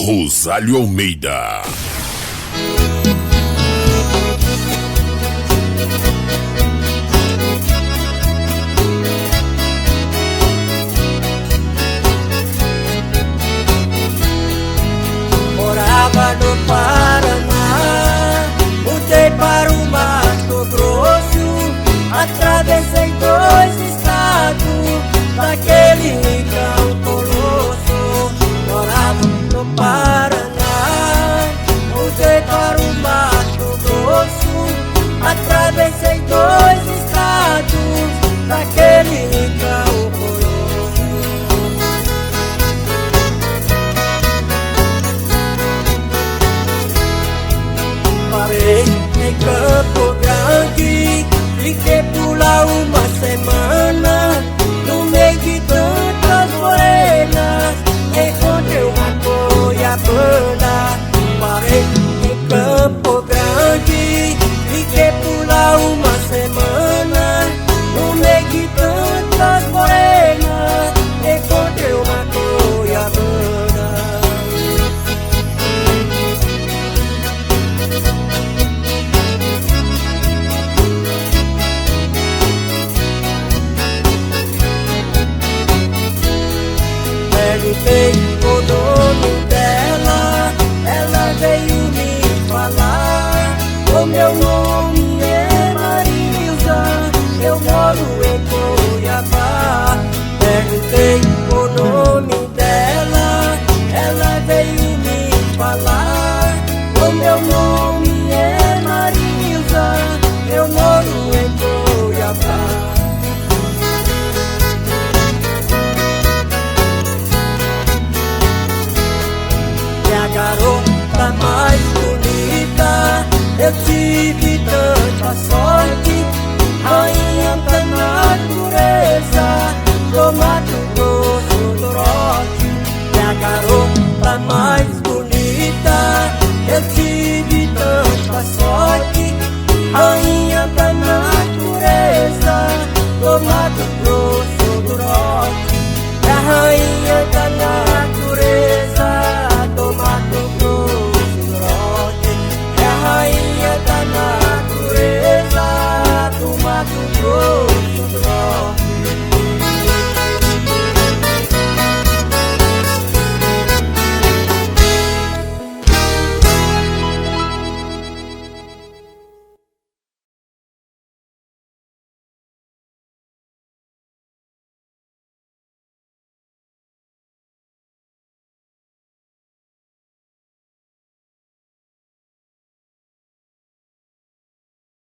Rosário Almeida. Morava no Paraná, mudei para o Mato Grosso, atravessei 2 estados, daquele rincão colosso. Morava no Paraná, mudei para o Mato Grosso, atravessei 2 estados, daquele rincão colosso. Parei em Campo Grande, fiquei por lá uma semana. No meio de tantas morenas, encontrei uma goiabana. Parei em Campo Grande, fiquei por lá uma semana. No meio de tantas morenas, encontrei uma goiabana. Perguntei o nome dela, ela veio me falar. O meu nome é Marisa, eu moro em Cuiabá. Perguntei o nome dela, ela veio me falar. O meu nome é Marisa, eu moro em Cuiabá. A garota mais bonita, eu tive tanta sorte, rainha da natureza, do Mato Grosso do Norte. E a garota mais bonita, eu tive tanta sorte, rainha